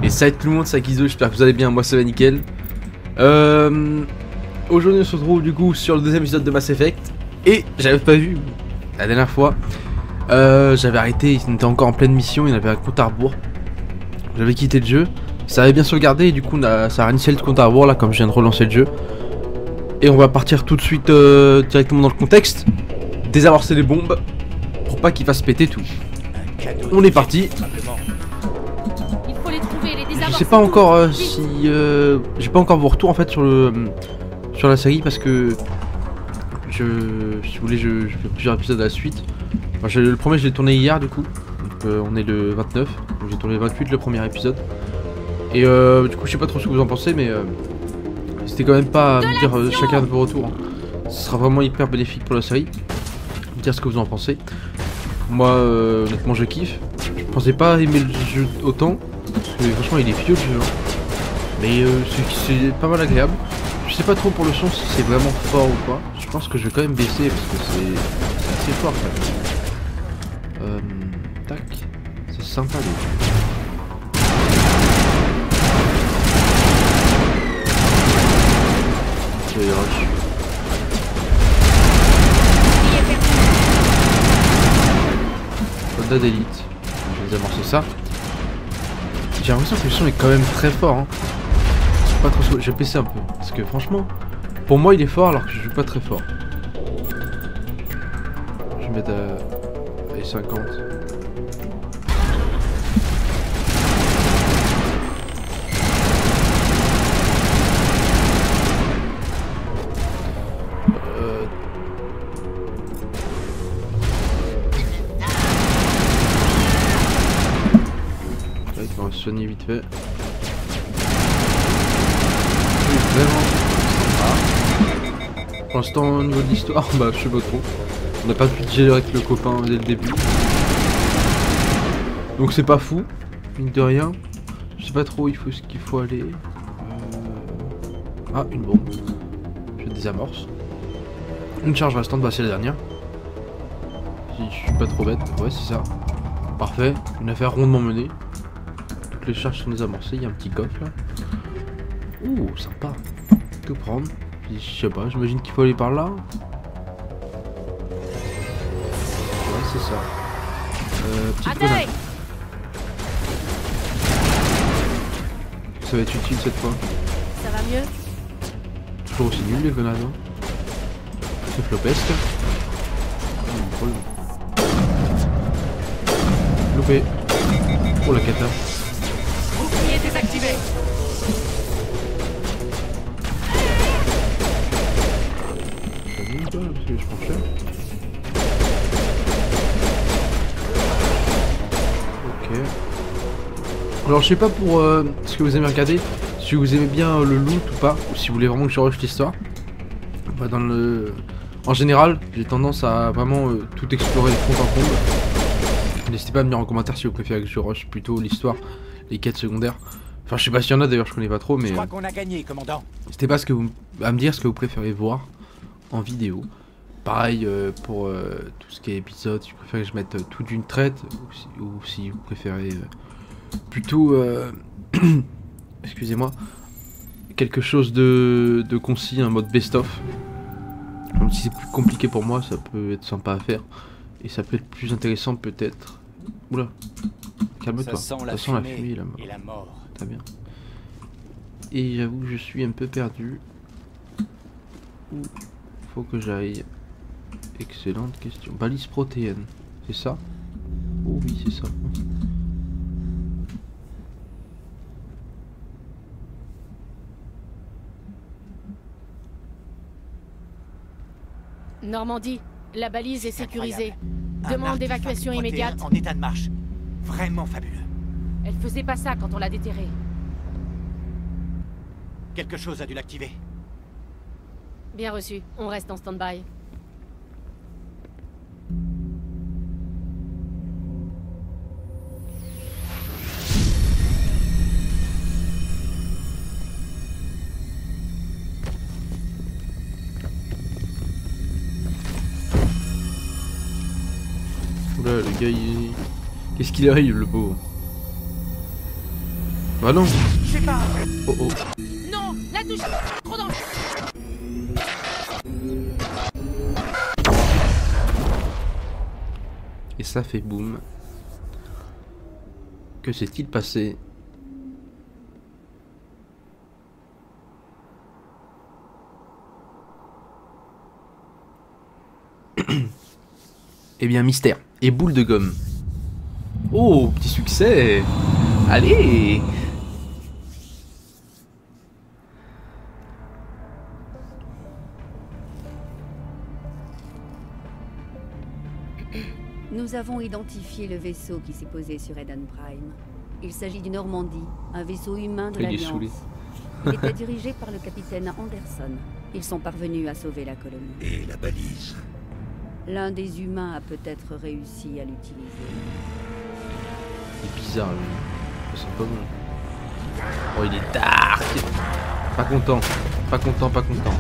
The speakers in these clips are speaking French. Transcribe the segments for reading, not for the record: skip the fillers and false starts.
Et ça va être tout le monde, c'est Akizo, j'espère que vous allez bien, moi ça va nickel. Aujourd'hui on se retrouve du coup sur le deuxième épisode de Mass Effect. Et j'avais pas vu la dernière fois, j'avais arrêté, il était encore en pleine mission, il y avait un compte à rebours. J'avais quitté le jeu, ça avait bien sauvegardé et du coup ça a initié le compte à rebours là comme je viens de relancer le jeu. Et on va partir tout de suite directement dans le contexte, désamorcer les bombes pour pas qu'ils fassent péter tout. On est parti. Je sais pas encore si j'ai pas encore vos retours en fait sur la série parce que si vous voulez je fais plusieurs épisodes à la suite. Enfin, le premier je l'ai tourné hier du coup, donc on est le 29, donc j'ai tourné le 28 le premier épisode. Et du coup je sais pas trop ce que vous en pensez mais n'hésitez quand même pas à me dire chacun de vos retours. Ce sera vraiment hyper bénéfique pour la série. Me dire ce que vous en pensez. Moi honnêtement je kiffe. Je pensais pas aimer le jeu autant. Parce que franchement il est vieux le jeu hein. Mais c'est pas mal agréable. Je sais pas trop pour le son si c'est vraiment fort ou pas. Je pense que je vais quand même baisser parce que c'est assez fort quand même. Tac. C'est sympa les rush. Soldat d'élite. Je vais désamorcer ça. J'ai l'impression que le son est quand même très fort hein. Pas trop... Je vais baisser un peu parce que franchement pour moi il est fort alors que je joue pas très fort. Je vais mettre à 50. On va se soigner vite fait. Vraiment sympa. Pour l'instant au niveau de l'histoire, bah je sais pas trop. On n'a pas pu gérer avec le copain dès le début. Donc c'est pas fou, mine de rien. Je sais pas trop où ce qu'il faut aller. Ah, une bombe. Je désamorce. Une charge restante, bah c'est la dernière. Si je suis pas trop bête, ouais c'est ça. Parfait, une affaire rondement menée. Toutes les charges sont désamorcées, il y a un petit coffre là. Ouh, sympa. Que prendre? Je sais pas, j'imagine qu'il faut aller par là. Ouais, c'est ça. Petite grenade. Ça va être utile cette fois. Ça va mieux? Toujours aussi nul les grenades. Hein. C'est flopesque. Loupé. Oh la cata. Bouclier désactivé. Parce que je prends cher. Ok. Alors je sais pas pour ce que vous aimez regarder, si vous aimez bien le loot ou pas, ou si vous voulez vraiment que je rush l'histoire. Bah, en général, j'ai tendance à vraiment tout explorer de fond en comble. N'hésitez pas à me dire en commentaire si vous préférez que je rush plutôt l'histoire, les quêtes secondaires. Enfin je sais pas s'il y en a d'ailleurs, je connais pas trop mais... Je crois qu'on a gagné, commandant. N'hésitez pas à me dire ce que vous préférez voir en vidéo. Pareil pour tout ce qui est épisode, si vous préférez que je mette tout d'une traite, ou si vous préférez plutôt, excusez-moi, quelque chose de concis, un mode best-of. Même si c'est plus compliqué pour moi, ça peut être sympa à faire. Et ça peut être plus intéressant peut-être. Oula, calme-toi, ça sent la fumée et la mort. Très bien. Et j'avoue que je suis un peu perdu. Où faut que j'aille? Excellente question. Balise protéine, c'est ça? Oh oui, c'est ça. Normandie, la balise est sécurisée. Un Demande d'évacuation artefact immédiate. En état de marche. Vraiment fabuleux. Elle faisait pas ça quand on l'a déterrée. Quelque chose a dû l'activer. Bien reçu, on reste en stand-by. Oula, le gars il... Qu'est-ce qu'il arrive le pauvre? Bah non. Je sais pas. Oh oh. Non, la touche. Trop dangereux. Et ça fait boum. Que s'est-il passé? Eh bien, mystère. Et boule de gomme. Oh, petit succès. Allez. Nous avons identifié le vaisseau qui s'est posé sur Eden Prime. Il s'agit du Normandie, un vaisseau humain de Il est saoulé. l'Alliance. Il était dirigé par le capitaine Anderson. Ils sont parvenus à sauver la colonie. Et la balise? L'un des humains a peut-être réussi à l'utiliser. Il est bizarre, lui. Ça sent pas bon. Oh, il est dark. Pas content. Pas content, pas content.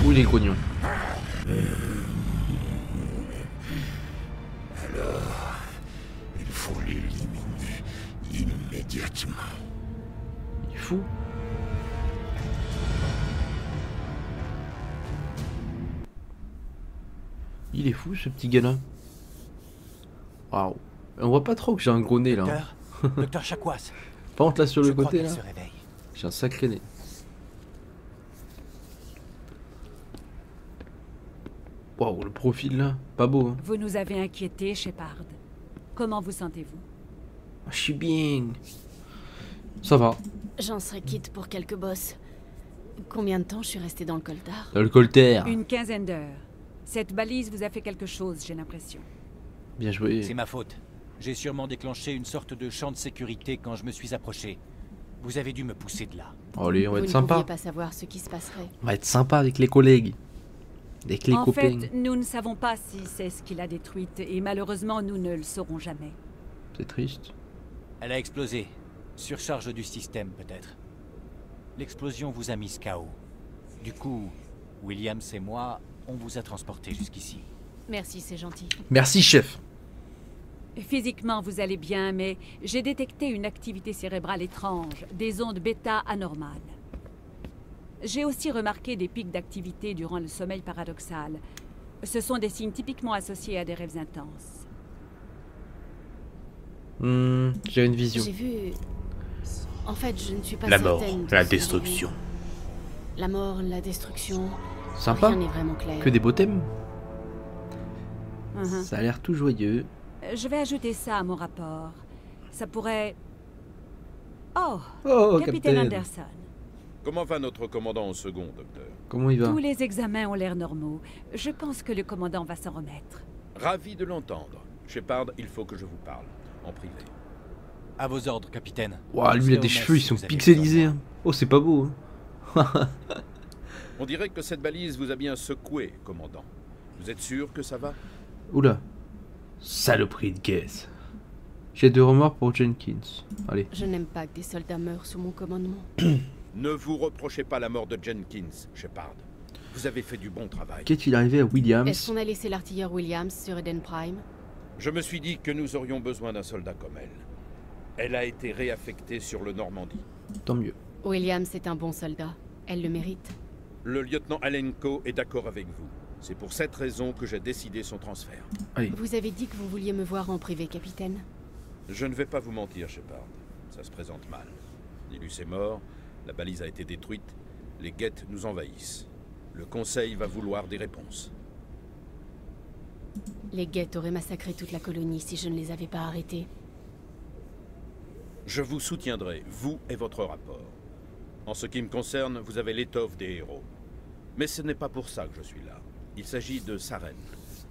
Où il est grognon? Alors, il faut l'éliminer immédiatement. Il est fou. Il est fou, ce petit gars-là. Waouh. On voit pas trop que j'ai un gros nez, là. Docteur, Docteur Chakwas. Par contre, là, sur Je le crois côté, qu'elle là, se réveille. j'ai un sacré nez. Waouh, le profil, là. Pas beau, hein. Vous nous avez inquiétés, Shepard. Comment vous sentez-vous? Je suis bien. Ça va. J'en serais quitte pour quelques bosses. Combien de temps je suis restée dans le coltard? Dans le coltère. Une quinzaine d'heures. Cette balise vous a fait quelque chose, j'ai l'impression. Bien joué. C'est ma faute. J'ai sûrement déclenché une sorte de champ de sécurité quand je me suis approché. Vous avez dû me pousser de là. Allez, on va Vous être ne sympa. pouviez pas savoir ce qui se passerait. On va être sympa avec les collègues. Avec les En copains. fait, nous ne savons pas si c'est ce qui l'a détruite, et malheureusement, nous ne le saurons jamais. C'est triste. Elle a explosé. Surcharge du système, peut-être. L'explosion vous a mis KO. Du coup, Williams et moi, on vous a transporté jusqu'ici. Merci, c'est gentil. Merci, chef. Physiquement, vous allez bien, mais j'ai détecté une activité cérébrale étrange, des ondes bêta anormales. J'ai aussi remarqué des pics d'activité durant le sommeil paradoxal. Ce sont des signes typiquement associés à des rêves intenses. J'ai une vision. J'ai vu... En fait, je ne suis pas La mort, certaine de la ce que j'ai destruction. vu. La mort, la destruction... Sympa. Rien n'est vraiment clair. Que des beaux thèmes. Mhm. Ça a l'air tout joyeux. Je vais ajouter ça à mon rapport. Ça pourrait... Oh, Oh, Capitaine Captain. Anderson. Comment va notre commandant en second, docteur? Comment il va? Tous les examens ont l'air normaux. Je pense que le commandant va s'en remettre. Ravi de l'entendre. Shepard, il faut que je vous parle, en privé. À vos ordres, capitaine. Ouah, lui, il a des cheveux, ils sont pixelisés. Hein. Oh, c'est pas beau. Hein. On dirait que cette balise vous a bien secoué, commandant. Vous êtes sûr que ça va? Oula. Saloperie de caisse. J'ai de remords pour Jenkins. Allez. Je n'aime pas que des soldats meurent sous mon commandement. Ne vous reprochez pas la mort de Jenkins, Shepard. Vous avez fait du bon travail. Qu'est-il arrivé à Est-ce Williams? qu'on a laissé l'artilleur Williams sur Eden Prime? Je me suis dit que nous aurions besoin d'un soldat comme elle. Elle a été réaffectée sur le Normandie. Tant mieux. Williams est un bon soldat. Elle le mérite. Le lieutenant Alenko est d'accord avec vous. C'est pour cette raison que j'ai décidé son transfert. Allez. Vous avez dit que vous vouliez me voir en privé, capitaine. Je ne vais pas vous mentir, Shepard. Ça se présente mal. Nilus est mort, la balise a été détruite, les Geth nous envahissent. Le Conseil va vouloir des réponses. Les Geth auraient massacré toute la colonie si je ne les avais pas arrêtés. Je vous soutiendrai, vous et votre rapport. En ce qui me concerne, vous avez l'étoffe des héros. Mais ce n'est pas pour ça que je suis là. Il s'agit de Saren,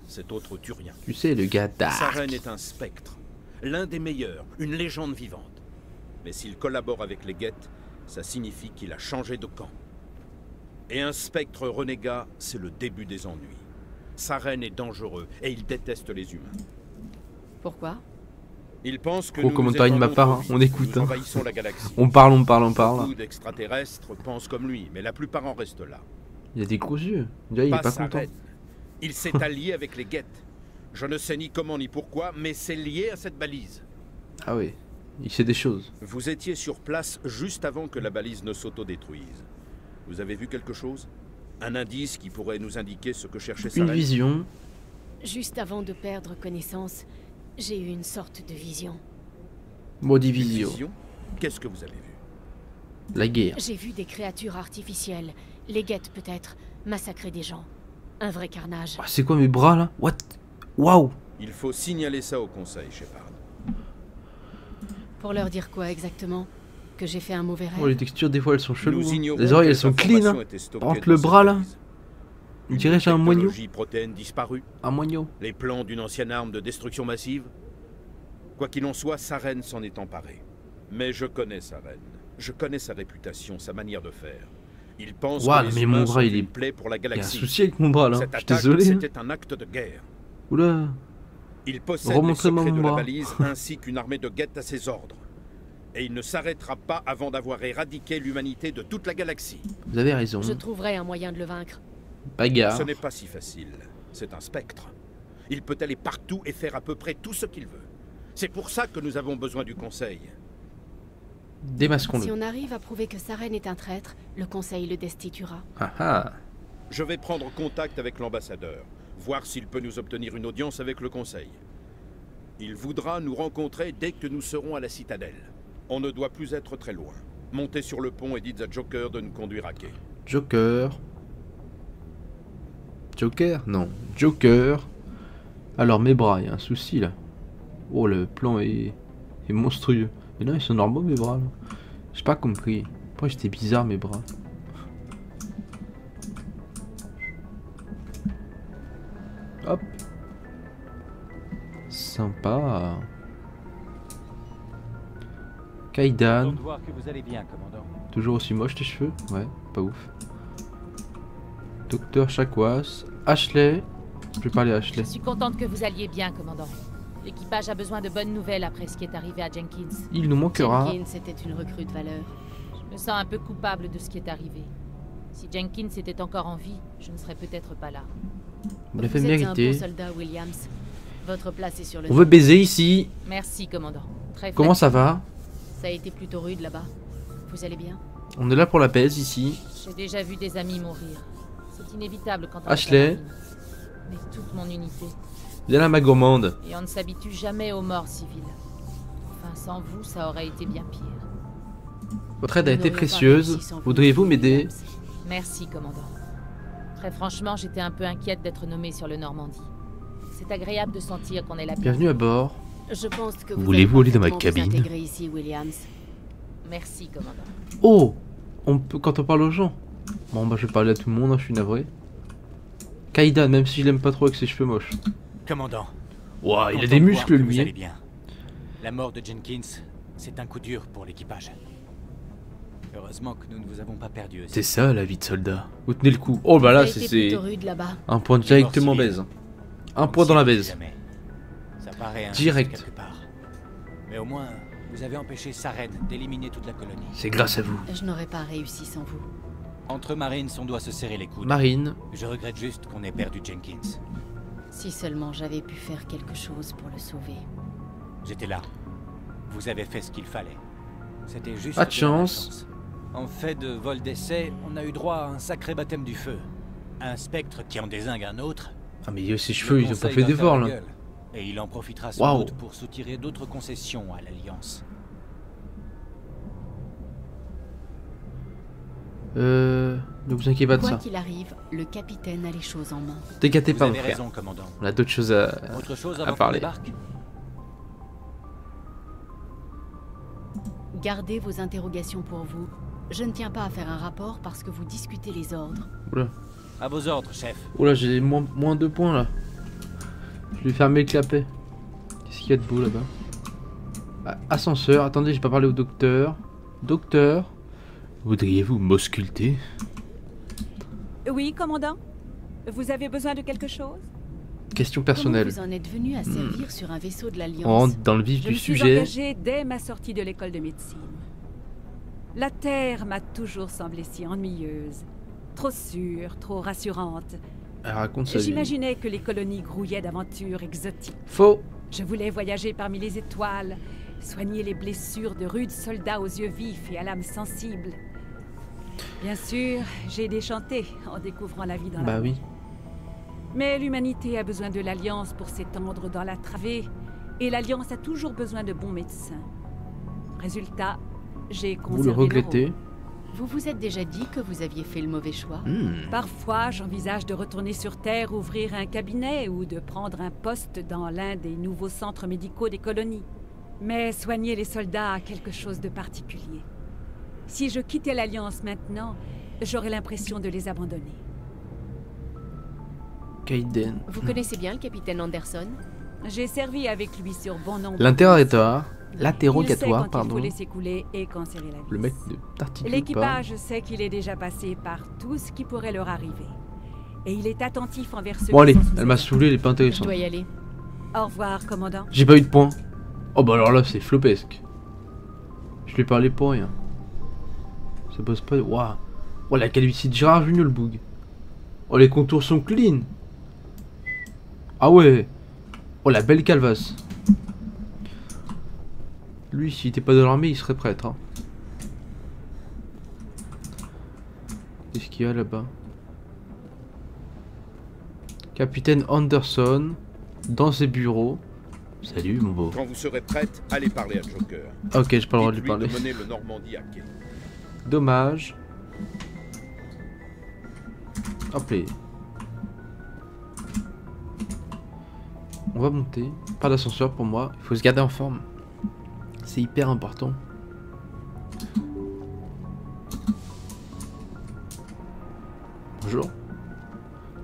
cet autre Turien. Tu sais, le gars dark. Saren est un spectre, l'un des meilleurs, une légende vivante. Mais s'il collabore avec les Geth, ça signifie qu'il a changé de camp. Et un spectre renégat, c'est le début des ennuis. Saren est dangereux et il déteste les humains. Pourquoi? Il pense que Gros nous commentaire de ma étendons part, trop hein. vite, On écoute, nous hein. envahissons la galaxie. On parle, on parle, on parle. Beaucoup d'extraterrestres pensent comme lui, mais la plupart en restent là. Il a des gros yeux. On dirait, il est Pas pas content. Saren. Il s'est allié avec les Geth. Je ne sais ni comment ni pourquoi, mais c'est lié à cette balise. Ah oui. il sait des choses. Vous étiez sur place juste avant que la balise ne s'autodétruise. Vous avez vu quelque chose? Un indice qui pourrait nous indiquer ce que cherchait Une Saren? vision. Juste avant de perdre connaissance, j'ai eu une sorte de vision. Maudit Une visio. vision? Qu'est-ce que vous avez vu? La guerre. J'ai vu des créatures artificielles, les guettes peut-être, massacrer des gens. Un vrai carnage. Ah, c'est quoi mes bras là? What? Waouh! Il faut signaler ça au conseil, Shepard. Pour leur dire quoi exactement? Que j'ai fait un mauvais rêve? Oh, les textures des fois elles sont cheloues. Nous hein. ignorons Les oreilles elles quelles sont clean. informations Hein. étaient stockées Par contre dans le cette bras là, balise. on dirait que j'ai un Une moignon. technologie protéine disparue, Un moignon. les plans d'une ancienne arme de destruction massive. Quoi qu'il en soit, Saren s'en est emparé. Mais je connais Saren. Je connais sa réputation, sa manière de faire. Il pense Ouah, que les mais mon humains bras, sont il est- une plaie pour la Il y a un galaxie. souci avec mon bras là. Cette Je suis attaque, désolé. hein. c'était un acte de guerre. Oula. Il possède les Remontrez-moi secrets mon de la bras. balise ainsi qu'une armée de guettes à ses ordres. Et il ne s'arrêtera pas avant d'avoir éradiqué l'humanité de toute la galaxie. Vous avez raison. Je trouverai un moyen de le vaincre. Bagarre. Ce n'est pas si facile. C'est un spectre. Il peut aller partout et faire à peu près tout ce qu'il veut. C'est pour ça que nous avons besoin du Conseil. Démasquons-le. Si on arrive à prouver que Saren est un traître, le conseil le destituera. Ah ah. Je vais prendre contact avec l'ambassadeur, voir s'il peut nous obtenir une audience avec le Conseil. Il voudra nous rencontrer dès que nous serons à la citadelle. On ne doit plus être très loin. Montez sur le pont et dites à Joker de nous conduire à quai. Joker. Joker? Non. Joker. Alors mes bras, il y a un souci là. Oh le plan est monstrueux. Mais non ils sont normaux mes bras là. J'ai pas compris. Pourquoi j'étais bizarre mes bras? Hop. Sympa. Kaidan. Content de voir que vous allez bien, commandant. Toujours aussi moche tes cheveux? Ouais, pas ouf. Docteur Chakwas. Ashley. Je vais parler à Ashley. Je suis contente que vous alliez bien, commandant. L'équipage a besoin de bonnes nouvelles après ce qui est arrivé à Jenkins. Il nous manquera. Jenkins était une recrue de valeur. Je me sens un peu coupable de ce qui est arrivé. Si Jenkins était encore en vie, je ne serais peut-être pas là. Vous l'avez Vous êtes un bon mérité. soldat, Williams. Votre place est sur le On veut baiser ici. Merci, commandant. Très Comment ça flatteur. va? Ça a été plutôt rude là-bas. Vous allez bien? On est là pour la baise ici. J'ai déjà vu des amis mourir. C'est inévitable quand on Ashley. est à la marine. Mais toute mon unité. Viens là ma gourmande. Et on ne s'habitue jamais aux morts civiles. Enfin, sans vous, ça aurait été bien pire. Votre aide a Nous été n'aurions pas précieuse. réussi sans vous, Voudriez-vous m'aider? Williams. Merci, commandant. Très franchement, j'étais un peu inquiète d'être nommée sur le Normandie. C'est agréable de sentir qu'on est là. Bienvenue à bord. Je pense que Voulez-vous allez aller dans ma parfaitement vous cabine? intégrer ici, Williams. Merci, commandant. Oh! On peut quand on parle aux gens. Bon bah je vais parler à tout le monde, hein, je suis navré. Kaidan, même si je l'aime pas trop avec ses cheveux moches. Commandant. Ouah, il a content des de voir muscles que vous lui. allez Hein. bien. La mort de Jenkins, c'est un coup dur pour l'équipage. Heureusement que nous ne vous avons pas perdu aussi. C'est ça la vie de soldat. Vous tenez le coup. Oh bah là Ça a été c'est plutôt rude là-bas. un point Les directement morts baise. civils. Un point dans la baise. Jamais. Ça paraît un Direct. quelque part. Mais au moins, vous avez empêché Saren d'éliminer toute la colonie. C'est grâce à vous. Je n'aurais pas réussi sans vous. Entre Marines, on doit se serrer les coudes. Marine. Je regrette juste qu'on ait perdu Jenkins. Si seulement j'avais pu faire quelque chose pour le sauver. J'étais là. Vous avez fait ce qu'il fallait. C'était juste Pas de la chance. malchance. En fait de vol d'essai, on a eu droit à un sacré baptême du feu. Un spectre qui en dézingue un autre. Ah mais ses cheveux Le ils ont pas Conseil fait va d'effort faire la là. gueule. Et il en profitera sans Waouh. doute pour soutirer d'autres concessions à l'Alliance. Ne vous inquiétez pas de Quoi ça. qu'il arrive, le capitaine a les choses en main. T'inquiétez Vous pas mon avez frère. raison, commandant. On a d'autres choses à Autre chose à avant qu'on parler. débarque? Gardez vos interrogations pour vous. Je ne tiens pas à faire un rapport parce que vous discutez les ordres. Oula. À vos ordres, chef. Oula, j'ai moins 2 points là. Je vais fermer le clapet. Qu'est-ce qu'il y a de beau là-bas? Ah, ascenseur, attendez, j'ai pas parlé au docteur. Docteur, voudriez-vous m'ausculter? Oui, commandant? Vous avez besoin de quelque chose? Question Comment personnelle. vous en êtes venu à servir sur un vaisseau de On l'Alliance? rentre dans le vif Je du me suis sujet. engagée dès ma sortie de l'école de médecine. La Terre m'a toujours semblé si ennuyeuse. Trop sûre, trop rassurante. Elle raconte sa vie. J'imaginais que les colonies grouillaient d'aventures exotiques. Faux. Je voulais voyager parmi les étoiles, soigner les blessures de rudes soldats aux yeux vifs et à l'âme sensible. Bien sûr, j'ai déchanté en découvrant la vie dans la Bah boue. oui. Mais l'humanité a besoin de l'Alliance pour s'étendre dans la travée, et l'Alliance a toujours besoin de bons médecins. Résultat, j'ai Vous conservé le le regrettez? rôle. Vous vous êtes déjà dit que vous aviez fait le mauvais choix? Parfois, j'envisage de retourner sur Terre, ouvrir un cabinet ou de prendre un poste dans l'un des nouveaux centres médicaux des colonies. Mais soigner les soldats a quelque chose de particulier. Si je quittais l'Alliance maintenant, j'aurais l'impression de les abandonner. Kaiden. Vous connaissez bien le capitaine Anderson? J'ai servi avec lui sur bon nombre. L'interrogatoire. Il sait L'interrogatoire, quand il pardon. faut laisser couler et quand serrer la vis. Le mec de Tartitude ou pas? L'équipage sait qu'il est déjà passé par tout ce qui pourrait leur arriver. Et il est attentif envers ceux Bon qui allez, sont sous elle m'a ses saoulé, elle est pas Je intéressante. dois y aller. ordres. Au revoir, commandant. J'ai pas eu de points. Oh bah alors là c'est flopesque. Je lui ai parlé pour rien. Ça bosse pas. Waouh. Oh la calvitie de Gérard Junior le boug. Oh les contours sont clean. Ah ouais. Oh la belle calvasse. Lui s'il était pas dans l'armée il serait prêtre hein. Qu'est-ce qu'il y a là-bas? Capitaine Anderson dans ses bureaux. Salut mon beau. Quand vous serez prête, allez parler à Joker. Ok, j'ai pas le droit de lui Dites-lui parler. de mener le Normandie à quai. Dommage. Hop là. On va monter. Pas d'ascenseur pour moi. Il faut se garder en forme. C'est hyper important. Bonjour.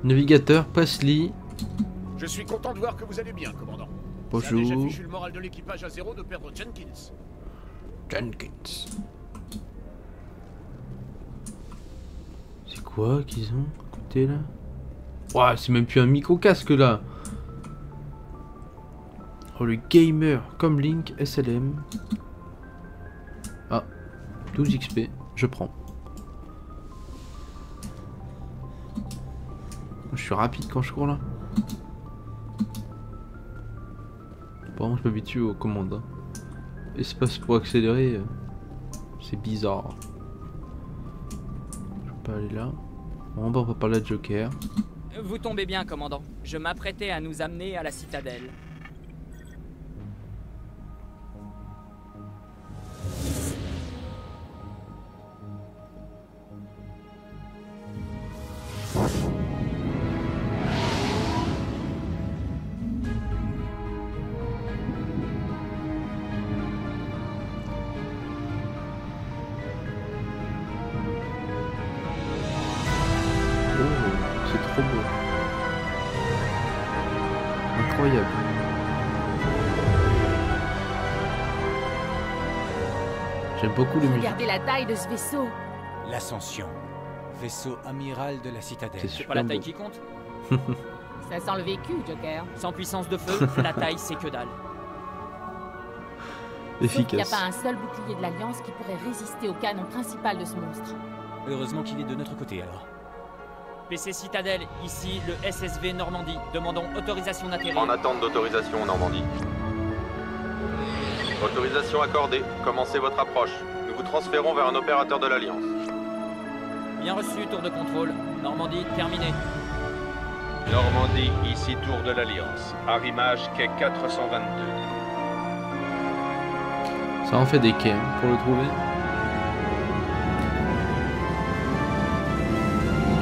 Navigateur, Presley. Je suis content de voir que vous allez bien, commandant. Ça a déjà Bonjour. fichu le moral de l'équipage à zéro de perdre Jenkins. Jenkins. C'est quoi qu'ils ont à côté là? Ouah, c'est même plus un micro-casque là. Oh le gamer comme Link SLM. Ah, 12 XP, je prends. Je suis rapide quand je cours là. Apparemment je m'habitue aux commandes. Hein. Espace pour accélérer, c'est bizarre. Je peux pas aller là. Bon, bah, on va parler à Joker. Vous tombez bien, commandant. Je m'apprêtais à nous amener à la citadelle. Oh, c'est trop beau. Incroyable. J'aime beaucoup les musiques. Regardez la taille de ce vaisseau. L'Ascension. Vaisseau amiral de la citadelle. C'est C'est super pas la beau. taille qui compte. Ça sent le vécu, Joker. Sans puissance de feu, la taille c'est que dalle. Il n'y a Efficace. pas un seul bouclier de l'Alliance qui pourrait résister au canon principal de ce monstre. Heureusement qu'il est de notre côté alors. PC Citadelle, ici le SSV Normandie. Demandons autorisation d'atterrir. En attente d'autorisation Normandie. Autorisation accordée. Commencez votre approche. Nous vous transférons vers un opérateur de l'Alliance. Bien reçu, tour de contrôle. Normandie, terminé. Normandie, ici tour de l'Alliance. Arrimage quai 422. Ça en fait des quais hein, pour le trouver.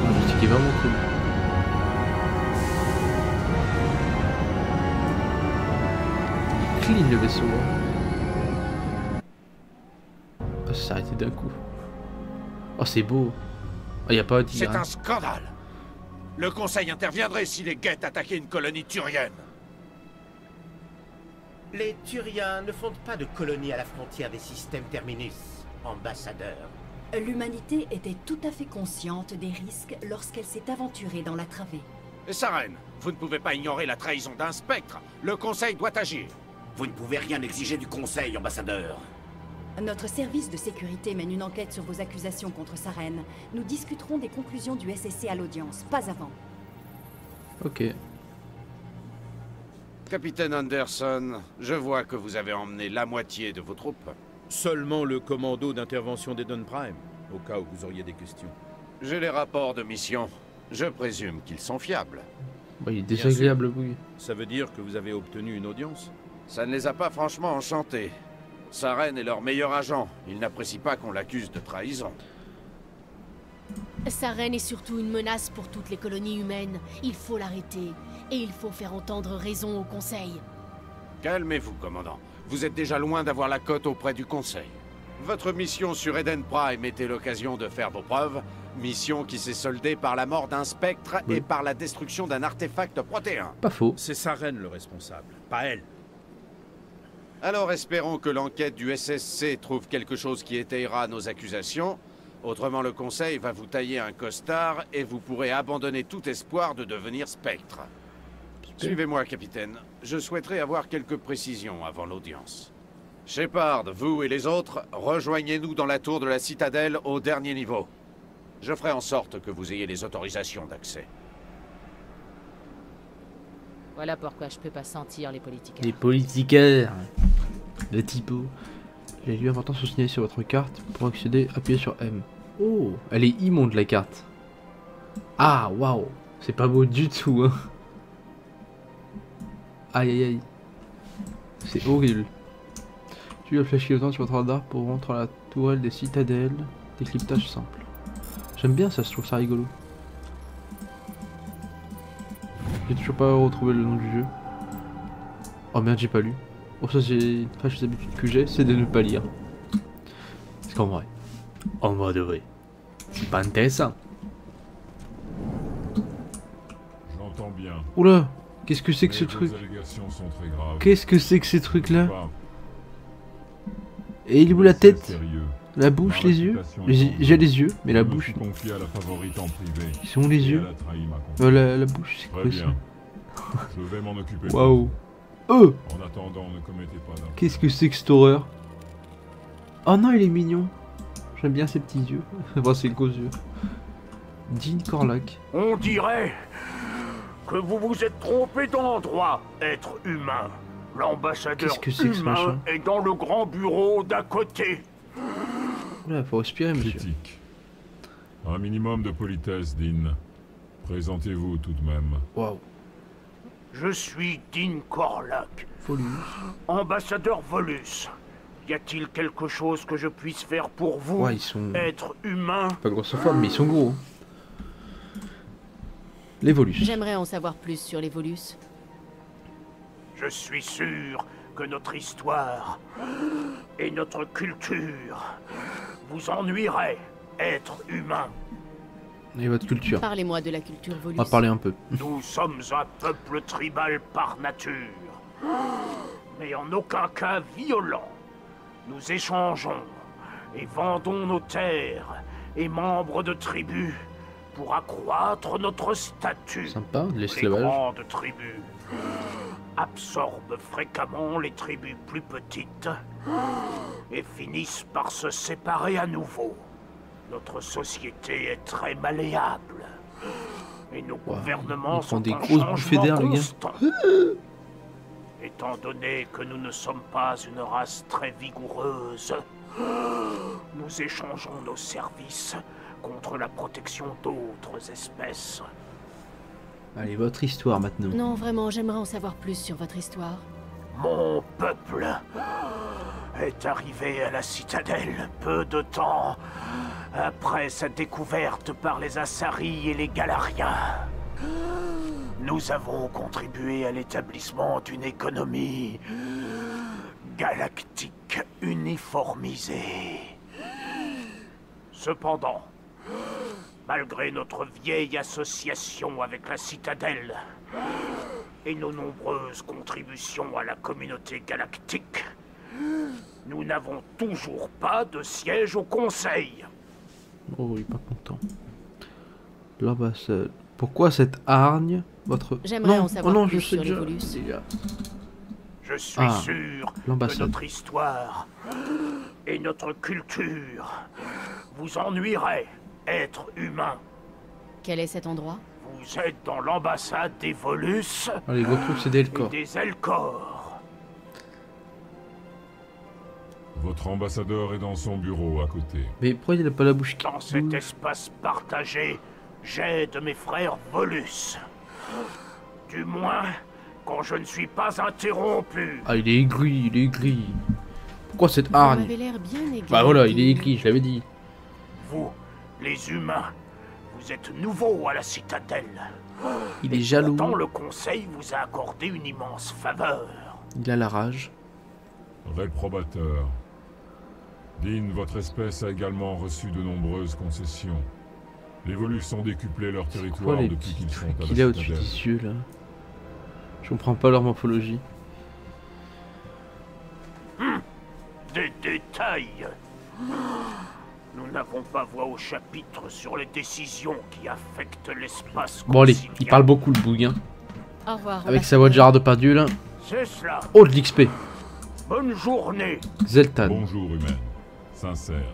La musique est vraiment cool. Clean le vaisseau. Hein. Oh, ça s'est arrêté d'un coup. Oh c'est beau. Oh y a pas à dire. C'est Hein. un scandale. Le Conseil interviendrait si les Geth attaquaient une colonie turienne. Les Turiens ne fondent pas de colonie à la frontière des systèmes Terminus, ambassadeur. L'humanité était tout à fait consciente des risques lorsqu'elle s'est aventurée dans la travée. Saren, vous ne pouvez pas ignorer la trahison d'un spectre. Le Conseil doit agir. Vous ne pouvez rien exiger du Conseil, ambassadeur. Notre service de sécurité mène une enquête sur vos accusations contre Saren. Nous discuterons des conclusions du SSC à l'audience, pas avant. Ok. Capitaine Anderson, je vois que vous avez emmené la moitié de vos troupes. Seulement le commando d'intervention d'Eden Prime, au cas où vous auriez des questions. J'ai les rapports de mission. Je présume qu'ils sont fiables. Bah, il est désagréable, oui. Ça veut dire que vous avez obtenu une audience? Ça ne les a pas franchement enchantés. Saren est leur meilleur agent. Ils n'apprécient pas qu'on l'accuse de trahison. Saren est surtout une menace pour toutes les colonies humaines. Il faut l'arrêter. Et il faut faire entendre raison au Conseil. Calmez-vous, commandant. Vous êtes déjà loin d'avoir la cote auprès du Conseil. Votre mission sur Eden Prime était l'occasion de faire vos preuves. Mission qui s'est soldée par la mort d'un spectre et par la destruction d'un artefact protéin. Pas faux. C'est Saren le responsable, pas elle. Alors espérons que l'enquête du SSC trouve quelque chose qui étayera nos accusations. Autrement, le Conseil va vous tailler un costard et vous pourrez abandonner tout espoir de devenir spectre. Suivez-moi, capitaine. Je souhaiterais avoir quelques précisions avant l'audience. Shepard, vous et les autres, rejoignez-nous dans la tour de la citadelle au dernier niveau. Je ferai en sorte que vous ayez les autorisations d'accès. Voilà pourquoi je peux pas sentir les politiques. Les politicaires. Le typo. Les lieux importants sont signalés sur votre carte. Pour accéder, appuyez sur M. Oh, elle est immonde la carte. Ah, waouh. C'est pas beau du tout, hein. Aïe aïe aïe. C'est horrible. Tu as le flash clignotant sur votre radar pour rentrer à la tourelle des citadelles. Décryptage simple. J'aime bien ça, je trouve ça rigolo. J'ai toujours pas retrouvé le nom du jeu. Oh merde, j'ai pas lu. Oh, ça, c'est une fâcheuse habitude que j'ai, c'est de ne pas lire. Parce qu'en vrai, de vrai, c'est pas intéressant. J'entends bien. Oula, qu'est-ce que c'est que ce truc? Qu'est-ce que c'est que ces trucs là? Et il est où la tête? La bouche, les yeux? J'ai les yeux, mais la bouche. Ils sont où les yeux? La bouche, c'est quoi ça? Je vais m'en occuper. Waouh! Oh! En attendant, ne commettez pas d'erreur. Qu'est-ce que c'est que cette horreur? Oh non, il est mignon. J'aime bien ses petits yeux. Enfin, ses gros yeux. Dean Corlac. On dirait que vous vous êtes trompé d'endroit, être humain. L'ambassadeur humain est dans le grand bureau d'à côté. Oula, faut respirer, monsieur. Critique. Un minimum de politesse, Dean. Présentez-vous tout de même. Waouh. Je suis Dean Corlac. Volus. Ambassadeur Volus. Y a-t-il quelque chose que je puisse faire pour vous, ouais, ils sont... être humain? Pas grosse forme, mais ils sont gros. Les Volus. J'aimerais en savoir plus sur les Volus. Je suis sûr que notre histoire et notre culture vous ennuieraient, être humain. Et votre culture. Parlez-moi de la culture Volus. On va parler un peu. Nous sommes un peuple tribal par nature, mais en aucun cas violent. Nous échangeons et vendons nos terres et membres de tribus pour accroître notre statut. Sympa, de Les l'esclavage. grandes tribus absorbent fréquemment les tribus plus petites et finissent par se séparer à nouveau. Notre société est très malléable et nos gouvernements sont des en grosses bouffées d'air, le gars. constant. Étant donné que nous ne sommes pas une race très vigoureuse, nous échangeons nos services contre la protection d'autres espèces. Allez, votre histoire maintenant. Non, vraiment, j'aimerais en savoir plus sur votre histoire. Mon peuple est arrivé à la citadelle peu de temps après sa découverte par les Asari et les Galariens. Nous avons contribué à l'établissement d'une économie galactique uniformisée. Cependant, malgré notre vieille association avec la citadelle et nos nombreuses contributions à la communauté galactique, nous n'avons toujours pas de siège au Conseil. Oh, il est pas content. L'ambassade. Pourquoi cette hargne? Votre... J'aimerais en savoir plus je sais sur les déjà. Volus. Je suis sûr que notre histoire et notre culture vous ennuieraient, être humain. Quel est cet endroit? Vous êtes dans l'ambassade des Volus Ah, les gros trucs, c'est des Elcor. et des Elcor. Votre ambassadeur est dans son bureau à côté. Mais pourquoi il a pas la bouche qui Dans cet espace partagé, j'aide mes frères Volus. Du moins, quand je ne suis pas interrompu. Ah, il est aigri, il est aigri. Pourquoi cette Vous hargne? m'avez l'air bien aigri. Bah voilà, il est aigri, je l'avais dit. Vous, les humains, vous êtes nouveaux à la citadelle. Il est jaloux. Pourtant, le conseil vous a accordé une immense faveur. Il a la rage. Réprobateur. Dean, votre espèce a également reçu de nombreuses concessions. Les Volus ont décuplé leur Quoi territoire les depuis petits qu'ils sont trucs à la qu'il a au-dessus citadelle. des yeux là? Je comprends pas leur morphologie. Des détails. Nous n'avons pas voix au chapitre sur les décisions qui affectent l'espace. Bon allez, quotidien. il parle beaucoup le bouguin. Au revoir. Avec sa voix de Gérard Depardieu là. C'est cela. Oh de l'XP. Bonne journée. Zeltan. Bonjour humaine. Sincère.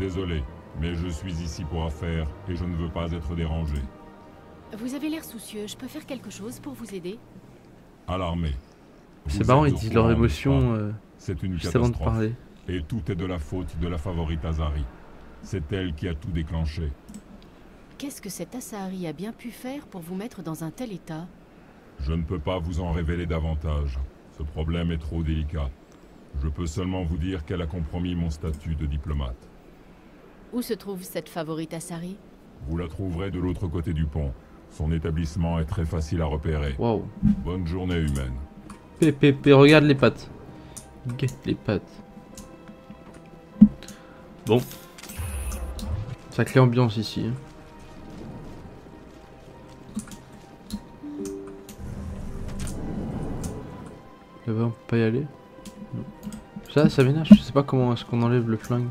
Désolé, mais je suis ici pour affaires et je ne veux pas être dérangé. Vous avez l'air soucieux. Je peux faire quelque chose pour vous aider? À l'armée. C'est Vous marrant, êtes ils au disent courant, leur n'est-ce émotion pas? C'est une juste avant de catastrophe. parler. Et tout est de la faute de la favorite Azari. C'est elle qui a tout déclenché. Qu'est-ce que cet Asahari a bien pu faire pour vous mettre dans un tel état? Je ne peux pas vous en révéler davantage. Ce problème est trop délicat. Je peux seulement vous dire qu'elle a compromis mon statut de diplomate. Où se trouve cette favorite Asahari? Vous la trouverez de l'autre côté du pont. Son établissement est très facile à repérer. Waouh. Bonne journée humaine. Pépé, regarde les pattes. Guette les pattes. Bon. Sacrée ambiance ici. Là-bas on peut pas y aller. Non. Ça m'énerve, je sais pas comment est-ce qu'on enlève le flingue.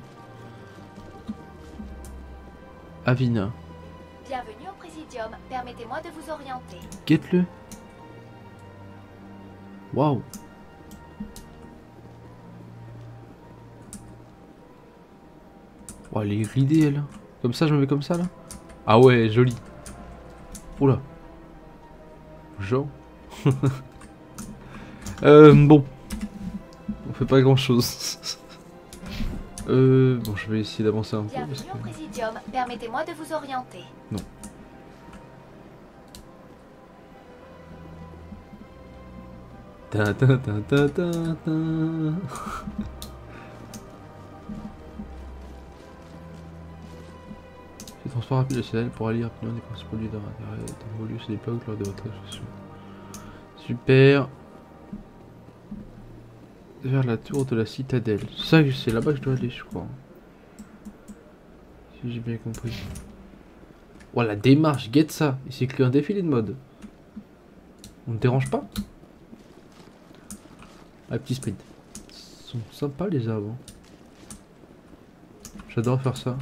Avina. Bienvenue au Présidium. Permettez-moi de vous orienter. Guette-le. Waouh. Oh, elle est ridée elle. Comme ça, je me mets comme ça là. Ah ouais, joli. Oula. Genre. Bon. On fait pas grand chose. Bon, je vais essayer d'avancer un peu. Bienvenue Parce que... au Présidium. Permettez-moi de vous orienter. Non. Ta ta ta ta ta ta. C'est transport rapide de citadelle pour aller rapidement des principaux produits d'intérêt dans vos lieux à l'époque lors de votre ascension. Super. Vers la tour de la citadelle. C'est là-bas que je dois aller, je crois. Si j'ai bien compris. Oh la démarche, guette ça. Il s'est écrit un défilé de mode. On ne dérange pas? Ah, petit sprint. Ils sont sympas les arbres. Hein. J'adore faire ça.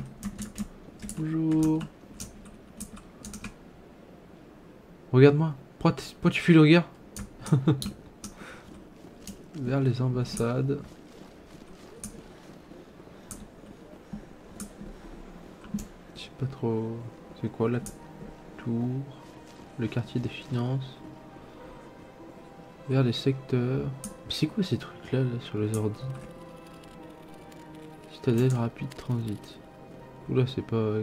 Bonjour. Regarde-moi. Pourquoi tu fuis le regard? Vers les ambassades. Je sais pas trop. C'est quoi la tour? Le quartier des finances. Vers les secteurs. C'est quoi ces trucs là, sur les ordis? Citadelle rapide transit. Oula, c'est pas...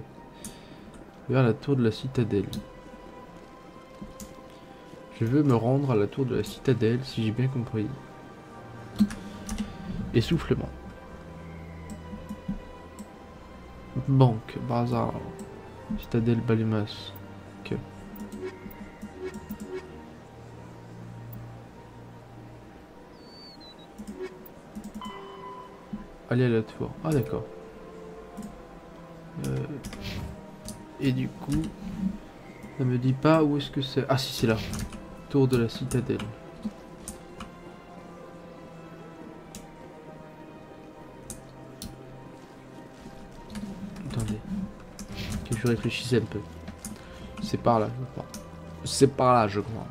Vers la tour de la citadelle. Je veux me rendre à la tour de la citadelle, si j'ai bien compris. Essoufflement. Banque, bazar. Citadelle Balimas. Ok. Aller à la tour. Ah d'accord. Et du coup, ça me dit pas où est-ce que c'est. Ah si, c'est là. Tour de la citadelle. Attendez. Que je réfléchisse un peu. C'est par là, je crois. C'est par là, je crois.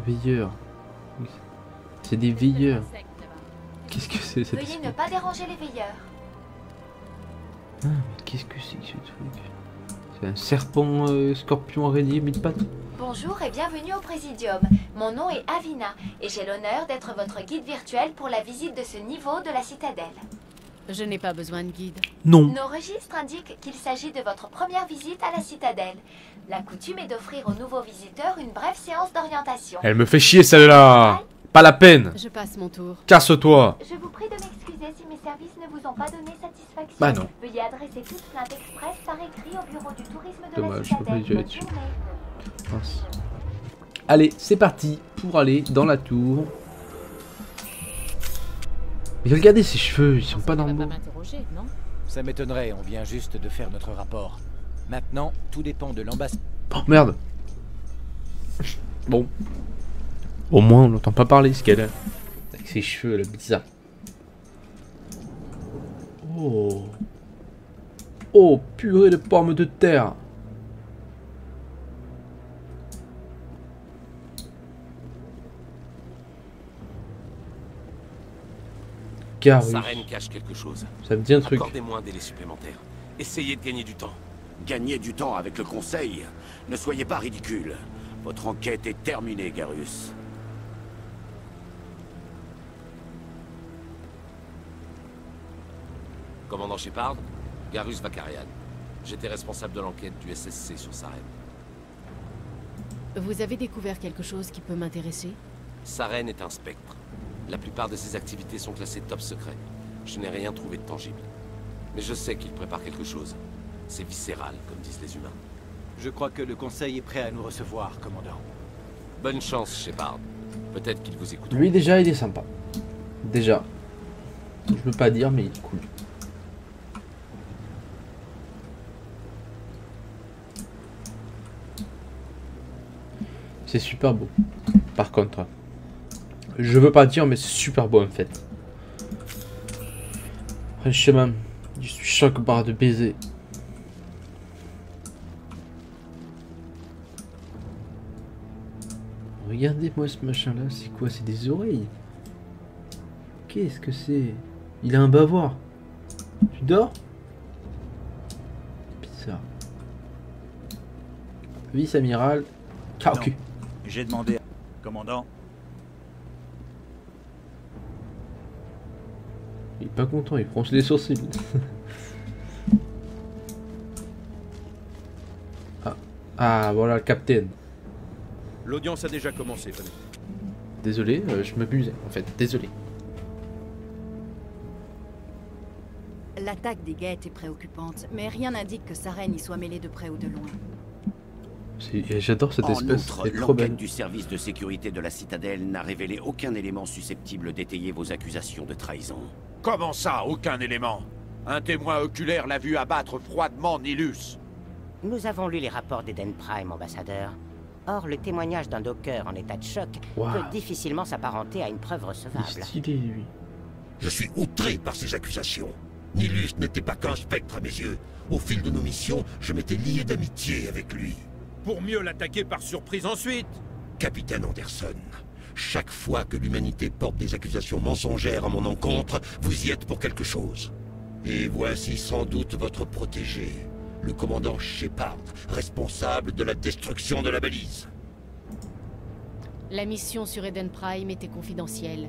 Veilleurs. C'est des veilleurs. Qu'est-ce que c'est cette Veuillez espèce? ne pas déranger les veilleurs. Ah, mais qu'est-ce que c'est que ce truc? C'est un serpent, scorpion, araignée, mille-pattes. Bonjour et bienvenue au Présidium. Mon nom est Avina et j'ai l'honneur d'être votre guide virtuel pour la visite de ce niveau de la citadelle. Je n'ai pas besoin de guide. Non. Nos registres indiquent qu'il s'agit de votre première visite à la citadelle. La coutume est d'offrir aux nouveaux visiteurs une brève séance d'orientation. Elle me fait chier celle-là. Pas la peine. Je passe mon tour. Casse-toi. Je vous prie de m'excuser si mes services ne vous ont pas donné satisfaction. Bah non. Veuillez adresser toute plainte express par écrit au bureau du tourisme de Dommage, la je peux pas citadelle. y aller Bonne dessus. journée. Mince. Allez, c'est parti pour aller dans la tour. Mais regardez ses cheveux, ils sont pas normaux. Non, Ça m'étonnerait, on vient juste de faire notre rapport. Maintenant, tout dépend de l'ambassade. Oh merde. Bon. Au moins on n'entend pas parler ce qu'elle a. Avec ses cheveux là, bizarre. Oh. Oh, purée de pommes de terre. Garus. Sarène cache quelque chose. Ça me dit un truc. Accordez-moi un délai supplémentaire. Essayez de gagner du temps. Gagner du temps avec le Conseil? Ne soyez pas ridicule. Votre enquête est terminée, Garus. Commandant Shepard, Garus Vakarian. J'étais responsable de l'enquête du SSC sur Sarène. Vous avez découvert quelque chose qui peut m'intéresser? Sarène est un spectre. La plupart de ses activités sont classées top secret. Je n'ai rien trouvé de tangible. Mais je sais qu'il prépare quelque chose. C'est viscéral, comme disent les humains. Je crois que le Conseil est prêt à nous recevoir, commandant. Bonne chance, Shepard. Peut-être qu'il vous écoute. Lui déjà il est sympa. Déjà. Je peux pas dire mais il est cool. C'est super beau. Par contre. Je veux pas dire mais c'est super beau en fait. Franchement, je suis choqué par de baiser. Regardez-moi ce machin là, c'est quoi? C'est des oreilles. Qu'est-ce que c'est? Il a un bavoir. Tu dors? Bizarre. Vice-amiral. Carcu. J'ai demandé à... Commandant. Il est pas content, il fronce les sourcils. Ah, voilà le capitaine. L'audience a déjà commencé, venez. Désolé, je m'abusais en fait, désolé. L'attaque des Geth est préoccupante, mais rien n'indique que Sarène y soit mêlée de près ou de loin. J'adore cette espèce, En outre, elle est trop belle. l'enquête du service de sécurité de la citadelle n'a révélé aucun élément susceptible d'étayer vos accusations de trahison. Comment ça, aucun élément? Un témoin oculaire l'a vu abattre froidement Nilus. Nous avons lu les rapports d'Eden Prime, ambassadeur. Or, le témoignage d'un docker en état de choc peut difficilement s'apparenter à une preuve recevable. Stylé, lui. Je suis outré par ces accusations. Nilus n'était pas qu'un spectre à mes yeux. Au fil de nos missions, je m'étais lié d'amitié avec lui. Pour mieux l'attaquer par surprise ensuite. Capitaine Anderson, chaque fois que l'humanité porte des accusations mensongères à mon encontre, vous y êtes pour quelque chose. Et voici sans doute votre protégé, le commandant Shepard, responsable de la destruction de la balise. La mission sur Eden Prime était confidentielle.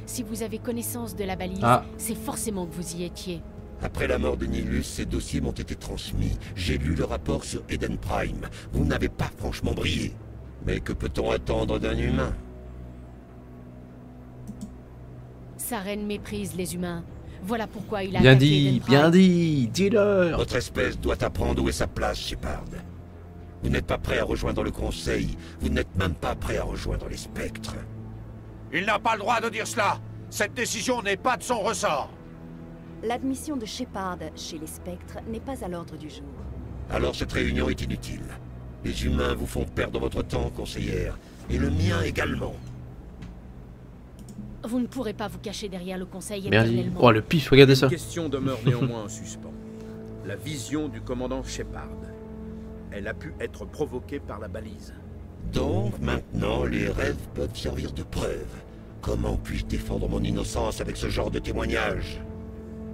Si vous avez connaissance de la balise, c'est forcément que vous y étiez. Après la mort de Nilus, ces dossiers m'ont été transmis. J'ai lu le rapport sur Eden Prime. Vous n'avez pas franchement brillé. Mais que peut-on attendre d'un humain? Sarène méprise les humains. Voilà pourquoi il a Bien attaqué dit, Eden Prime. bien dit, dis-leur. Votre espèce doit apprendre où est sa place, Shepard. Vous n'êtes pas prêt à rejoindre le Conseil. Vous n'êtes même pas prêt à rejoindre les spectres. Il n'a pas le droit de dire cela. Cette décision n'est pas de son ressort. L'admission de Shepard chez les spectres n'est pas à l'ordre du jour. Alors cette réunion est inutile. Les humains vous font perdre votre temps, conseillère. Et le mien également. Vous ne pourrez pas vous cacher derrière le conseil Merde. éternellement. Oh le pif, regardez ça. Une question demeure néanmoins en suspens. La vision du commandant Shepard. Elle a pu être provoquée par la balise. Donc maintenant, les rêves peuvent servir de preuve. Comment puis-je défendre mon innocence avec ce genre de témoignage?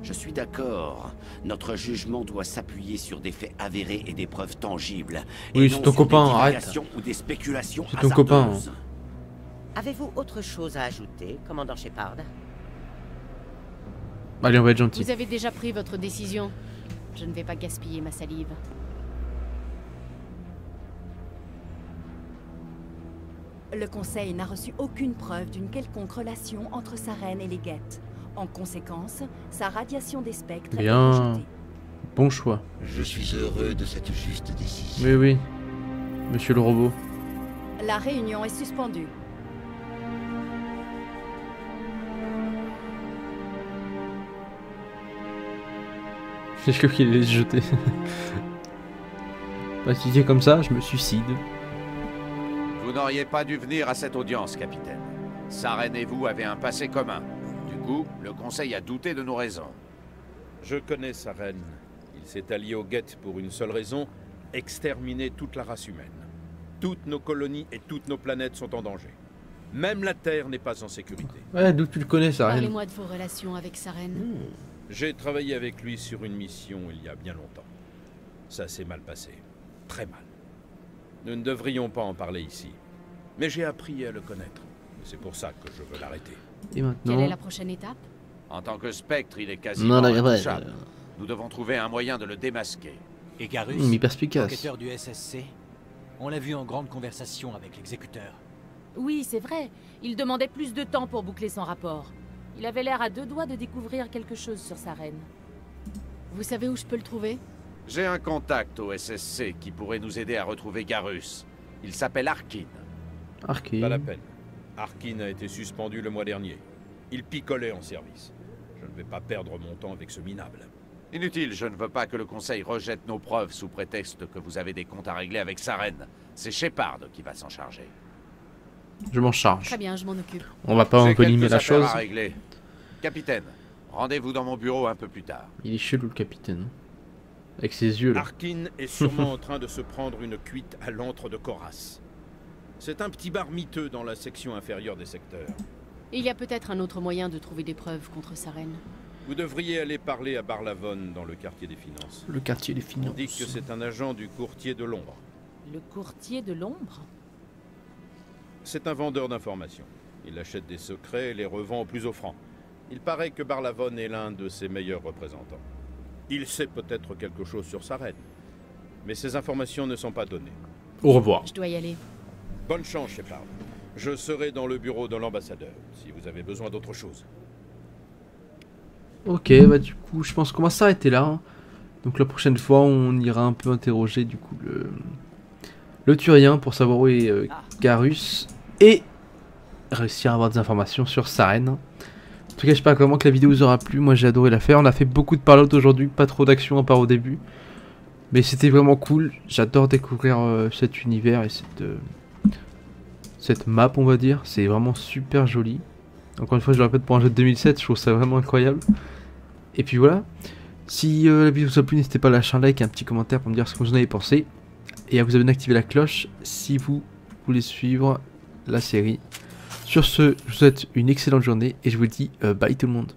Je suis d'accord. Notre jugement doit s'appuyer sur des faits avérés et des preuves tangibles. Oui, c'est ton copain, arrête. Ou des spéculations c'est ton copain. Avez-vous autre chose à ajouter, commandant Shepard? Allez, on va être gentil. Vous avez déjà pris votre décision. Je ne vais pas gaspiller ma salive. Le Conseil n'a reçu aucune preuve d'une quelconque relation entre sa reine et les Geth. En conséquence, sa radiation des spectres est rejetée. Bon choix. Je suis heureux de cette juste décision. Oui, oui. Monsieur le robot. La réunion est suspendue. J'ai cru qu'il allait se jeter. Pas si c'est comme ça, je me suicide. Vous n'auriez pas dû venir à cette audience, capitaine. Saren et vous avez un passé commun. Du coup, le Conseil a douté de nos raisons. Je connais Saren. Il s'est allié aux Geth pour une seule raison, exterminer toute la race humaine. Toutes nos colonies et toutes nos planètes sont en danger. Même la Terre n'est pas en sécurité. Ouais, d'où tu le connais, Saren? Parlez-moi de vos relations avec Saren. J'ai travaillé avec lui sur une mission il y a bien longtemps. Ça s'est mal passé. Très mal. Nous ne devrions pas en parler ici. Mais j'ai appris à le connaître. C'est pour ça que je veux l'arrêter. Et maintenant... Quelle est la prochaine étape? En tant que spectre, il est quasiment intouchable. Nous devons trouver un moyen de le démasquer. Et Garus, enquêteur du SSC, on l'a vu en grande conversation avec l'exécuteur. Oui, c'est vrai. Il demandait plus de temps pour boucler son rapport. Il avait l'air à deux doigts de découvrir quelque chose sur sa reine. Vous savez où je peux le trouver? J'ai un contact au SSC qui pourrait nous aider à retrouver Garus. Il s'appelle Arkin. Arkin. Pas la peine. Arkin a été suspendu le mois dernier. Il picolait en service. Je ne vais pas perdre mon temps avec ce minable. Inutile, je ne veux pas que le Conseil rejette nos preuves sous prétexte que vous avez des comptes à régler avec Saren. C'est Shepard qui va s'en charger. Je m'en charge. Très bien, je m'en occupe. On va pas envenimer la chose. À régler. Capitaine, rendez-vous dans mon bureau un peu plus tard. Il est chelou le capitaine. Avec ses yeux là. Arkin est sûrement en train de se prendre une cuite à l'antre de Koras. C'est un petit bar miteux dans la section inférieure des secteurs. Il y a peut-être un autre moyen de trouver des preuves contre Saren. Vous devriez aller parler à Barlavon dans le quartier des finances. Le quartier des finances. On dit que c'est un agent du courtier de l'ombre. Le courtier de l'ombre? C'est un vendeur d'informations. Il achète des secrets et les revend au plus offrant. Il paraît que Barlavon est l'un de ses meilleurs représentants. Il sait peut-être quelque chose sur sa reine, mais ces informations ne sont pas données. Au revoir. Je dois y aller. Bonne chance, Shepard. Je serai dans le bureau de l'ambassadeur, si vous avez besoin d'autre chose. Ok, bah du coup, je pense qu'on va s'arrêter là. Hein. Donc la prochaine fois, on ira un peu interroger du coup le Turien pour savoir où est Garus et réussir à avoir des informations sur Saren. En tout cas, je sais pas comment que la vidéo vous aura plu. Moi, j'ai adoré la faire. On a fait beaucoup de parlotte aujourd'hui, pas trop d'action à part au début. Mais c'était vraiment cool. J'adore découvrir cet univers et cette map, on va dire. C'est vraiment super joli. Encore une fois, je le répète, pour un jeu de 2007, je trouve ça vraiment incroyable. Et puis voilà. Si la vidéo vous a plu, n'hésitez pas à lâcher un like et un petit commentaire pour me dire ce que vous en avez pensé. Et à vous abonner, activer la cloche si vous voulez suivre la série. Sur ce, je vous souhaite une excellente journée et je vous dis bye tout le monde.